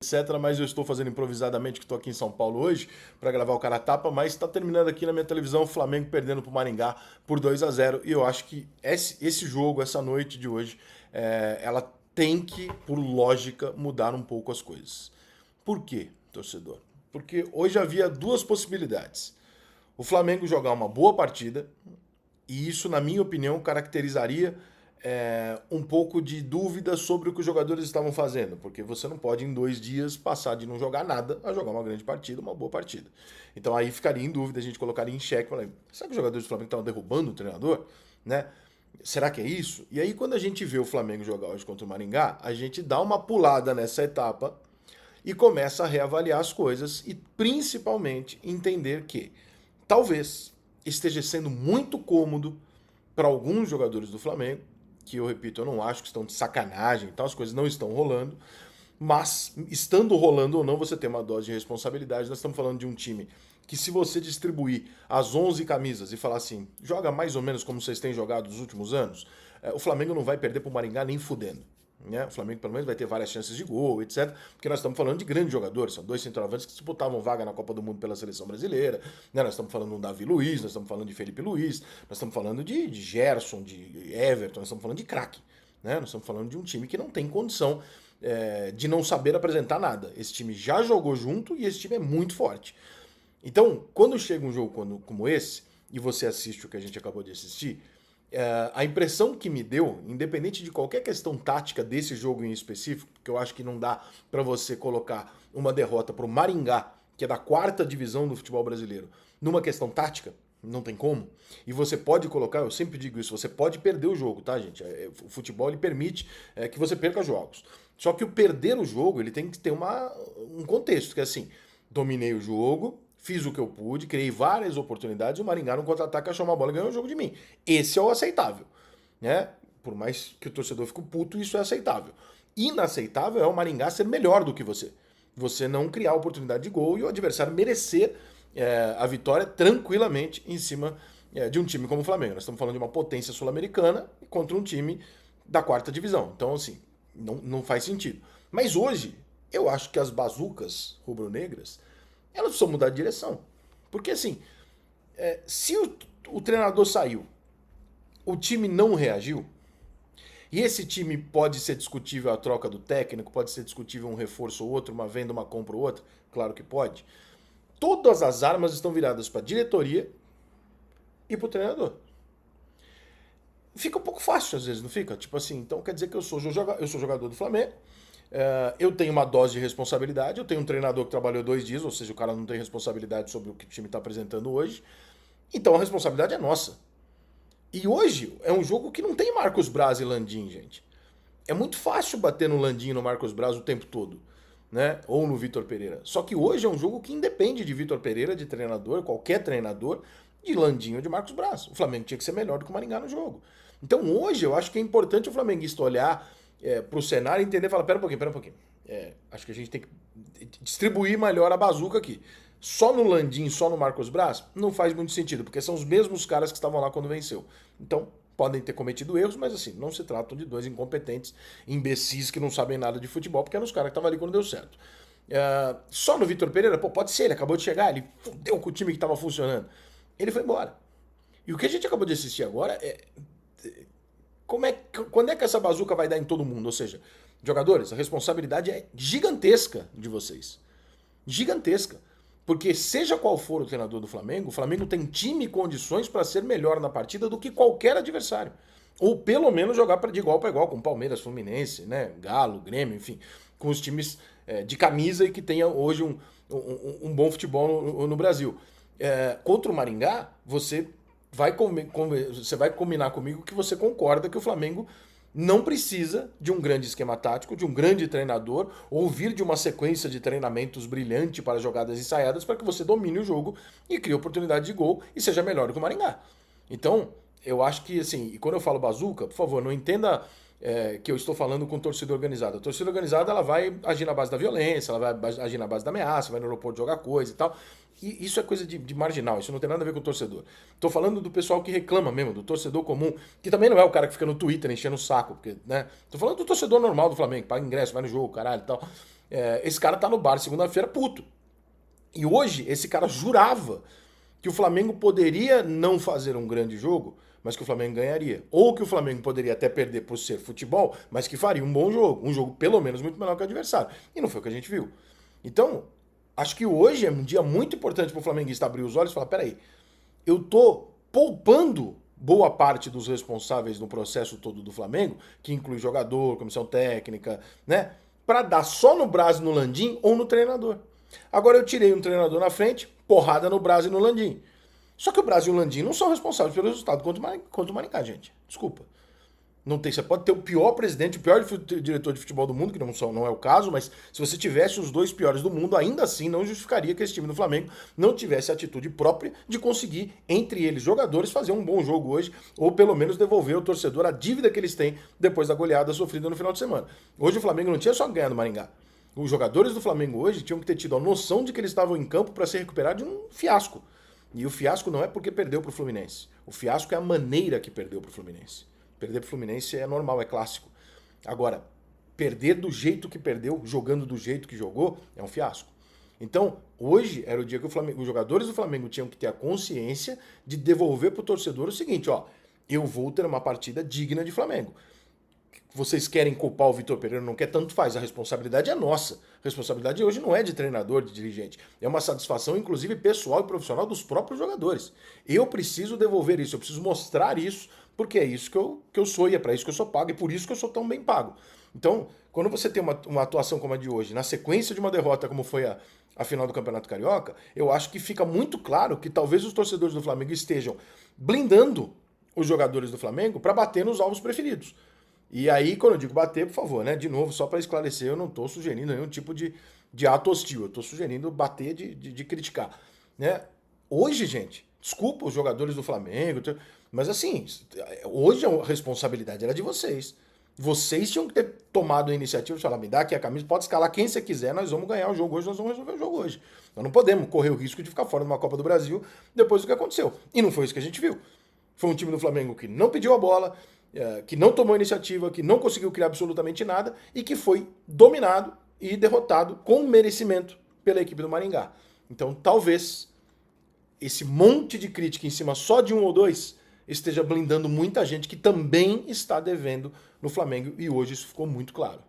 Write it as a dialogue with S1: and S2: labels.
S1: etc. Mas eu estou fazendo improvisadamente, que estou aqui em São Paulo hoje, para gravar o Cara Tapa, mas está terminando aqui na minha televisão o Flamengo perdendo para o Maringá por 2-0. E eu acho que esse jogo, essa noite de hoje, ela tem que, por lógica, mudar um pouco as coisas. Por quê, torcedor? Porque hoje havia duas possibilidades. O Flamengo jogar uma boa partida, e isso, na minha opinião, caracterizaria um pouco de dúvida sobre o que os jogadores estavam fazendo, porque você não pode em 2 dias passar de não jogar nada a jogar uma grande partida, uma boa partida. Então aí ficaria em dúvida, a gente colocaria em xeque, será que os jogadores do Flamengo estavam derrubando o treinador? Né? Será que é isso? E aí quando a gente vê o Flamengo jogar hoje contra o Maringá, a gente dá uma pulada nessa etapa e começa a reavaliar as coisas e principalmente entender que talvez esteja sendo muito cômodo para alguns jogadores do Flamengo, que eu repito, eu não acho que estão de sacanagem, então as coisas não estão rolando, mas estando rolando ou não, você tem uma dose de responsabilidade. Nós estamos falando de um time que, se você distribuir as 11 camisas e falar assim, joga mais ou menos como vocês têm jogado nos últimos anos, o Flamengo não vai perder para o Maringá nem fudendo. Né? O Flamengo, pelo menos, vai ter várias chances de gol, etc. Porque nós estamos falando de grandes jogadores, são dois centroavantes que disputavam vaga na Copa do Mundo pela seleção brasileira. Né? Nós estamos falando de Davi Luiz, nós estamos falando de Felipe Luiz, nós estamos falando de Gerson, de Everton, nós estamos falando de craque. Né? Nós estamos falando de um time que não tem condição de não saber apresentar nada. Esse time já jogou junto e esse time é muito forte. Então, quando chega um jogo como esse, e você assiste o que a gente acabou de assistir, a impressão que me deu, independente de qualquer questão tática desse jogo em específico, porque eu acho que não dá para você colocar uma derrota pro Maringá, que é da 4ª divisão do futebol brasileiro, numa questão tática, não tem como. E você pode colocar, eu sempre digo isso, você pode perder o jogo, tá, gente? O futebol ele permite que você perca jogos. Só que o perder o jogo, ele tem que ter um contexto, que é assim, dominei o jogo, fiz o que eu pude, criei várias oportunidades, o Maringá no contra-ataque achou uma bola e ganhou o jogo de mim. Esse é o aceitável. Né? Por mais que o torcedor fique puto, isso é aceitável. Inaceitável é o Maringá ser melhor do que você. Você não criar oportunidade de gol e o adversário merecer a vitória tranquilamente em cima de um time como o Flamengo. Nós estamos falando de uma potência sul-americana contra um time da 4ª divisão. Então, assim, não faz sentido. Mas hoje, eu acho que as bazucas rubro-negras, elas precisam mudar de direção. Porque, assim, se o treinador saiu, o time não reagiu, e esse time pode ser discutível a troca do técnico, pode ser discutível um reforço ou outro, uma venda, uma compra ou outra, claro que pode. Todas as armas estão viradas para a diretoria e para o treinador. Fica um pouco fácil às vezes, não fica? Tipo assim, então quer dizer que eu sou jogador do Flamengo, eu tenho uma dose de responsabilidade, eu tenho um treinador que trabalhou 2 dias, ou seja, o cara não tem responsabilidade sobre o que o time está apresentando hoje, então a responsabilidade é nossa. E hoje é um jogo que não tem Marcos Braz e Landim, gente. É muito fácil bater no Landim e no Marcos Braz o tempo todo, né? Ou no Vitor Pereira. Só que hoje é um jogo que independe de Vitor Pereira, de treinador, qualquer treinador, de Landim ou de Marcos Braz. O Flamengo tinha que ser melhor do que o Maringá no jogo. Então hoje eu acho que é importante o flamenguista olhar pro cenário e entender e falar, pera um pouquinho. Acho que a gente tem que distribuir melhor a bazuca aqui. Só no Landim, só no Marcos Braz, não faz muito sentido, porque são os mesmos caras que estavam lá quando venceu. Então, podem ter cometido erros, mas assim, não se tratam de dois incompetentes, imbecis que não sabem nada de futebol, porque eram os caras que estavam ali quando deu certo. Só no Vitor Pereira, pode ser, ele acabou de chegar, ele fudeu com o time que estava funcionando. Ele foi embora. E o que a gente acabou de assistir agora quando é que essa bazuca vai dar em todo mundo? Ou seja, jogadores, a responsabilidade é gigantesca de vocês. Gigantesca. Porque seja qual for o treinador do Flamengo, o Flamengo tem time e condições para ser melhor na partida do que qualquer adversário. Ou pelo menos jogar de igual para igual com Palmeiras, Fluminense, né, Galo, Grêmio, enfim, com os times de camisa e que tenha hoje um bom futebol no Brasil. Contra o Maringá, você vai combinar comigo que você concorda que o Flamengo não precisa de um grande esquema tático, de um grande treinador, ou vir de uma sequência de treinamentos brilhante para jogadas ensaiadas para que você domine o jogo e crie oportunidade de gol e seja melhor do que o Maringá. Então, eu acho que, assim, e quando eu falo bazuca, por favor, não entenda que eu estou falando com torcida organizada. A torcida organizada ela vai agir na base da violência, ela vai agir na base da ameaça, vai no aeroporto jogar coisa e tal. E isso é coisa de marginal, isso não tem nada a ver com o torcedor. Estou falando do pessoal que reclama mesmo, do torcedor comum, que também não é o cara que fica no Twitter enchendo o saco, porque, né? Tô falando do torcedor normal do Flamengo, que paga ingresso, vai no jogo, caralho e tal. Esse cara tá no bar segunda-feira puto. E hoje, esse cara jurava que o Flamengo poderia não fazer um grande jogo, mas que o Flamengo ganharia. Ou que o Flamengo poderia até perder por ser futebol, mas que faria um bom jogo. Um jogo pelo menos muito menor que o adversário. E não foi o que a gente viu. Então, acho que hoje é um dia muito importante para o flamenguista abrir os olhos e falar, peraí, eu tô poupando boa parte dos responsáveis no processo todo do Flamengo, que inclui jogador, comissão técnica, né? Para dar só no Braz e no Landim ou no treinador. Agora eu tirei um treinador na frente, porrada no Braz e no Landim. Só que o Braz e o Landim não são responsáveis pelo resultado contra o Maringá, gente. Desculpa. Não tem, você pode ter o pior presidente, o pior diretor de futebol do mundo, que não é o caso, mas se você tivesse os dois piores do mundo, ainda assim não justificaria que esse time do Flamengo não tivesse a atitude própria de conseguir, entre eles, jogadores, fazer um bom jogo hoje, ou pelo menos devolver ao torcedor a dívida que eles têm depois da goleada sofrida no final de semana. Hoje o Flamengo não tinha só ganhado no Maringá. Os jogadores do Flamengo hoje tinham que ter tido a noção de que eles estavam em campo para se recuperar de um fiasco. E o fiasco não é porque perdeu para o Fluminense. O fiasco é a maneira que perdeu para o Fluminense. Perder para o Fluminense é normal, é clássico. Agora, perder do jeito que perdeu, jogando do jeito que jogou, é um fiasco. Então, hoje era o dia que os jogadores do Flamengo tinham que ter a consciência de devolver para o torcedor o seguinte, ó, eu vou ter uma partida digna de Flamengo. Vocês querem culpar o Vitor Pereira, não quer, tanto faz. A responsabilidade é nossa. A responsabilidade hoje não é de treinador, de dirigente. É uma satisfação, inclusive, pessoal e profissional dos próprios jogadores. Eu preciso devolver isso, eu preciso mostrar isso, porque é isso que eu sou e é para isso que eu sou pago e por isso que eu sou tão bem pago. Então, quando você tem uma atuação como a de hoje, na sequência de uma derrota como foi a final do Campeonato Carioca, eu acho que fica muito claro que talvez os torcedores do Flamengo estejam blindando os jogadores do Flamengo para bater nos alvos preferidos. E aí, quando eu digo bater, por favor, né? De novo, só para esclarecer, eu não estou sugerindo nenhum tipo de ato hostil. Eu estou sugerindo bater de criticar. Né? Hoje, gente, desculpa os jogadores do Flamengo, mas assim, hoje a responsabilidade era de vocês. Vocês tinham que ter tomado a iniciativa de falar, me dá aqui a camisa, pode escalar quem você quiser, nós vamos ganhar o jogo hoje, nós vamos resolver o jogo hoje. Nós não podemos correr o risco de ficar fora de uma Copa do Brasil depois do que aconteceu. E não foi isso que a gente viu. Foi um time do Flamengo que não pediu a bola, que não tomou iniciativa, que não conseguiu criar absolutamente nada e que foi dominado e derrotado com merecimento pela equipe do Maringá. Então, talvez esse monte de crítica em cima só de um ou dois esteja blindando muita gente que também está devendo no Flamengo e hoje isso ficou muito claro.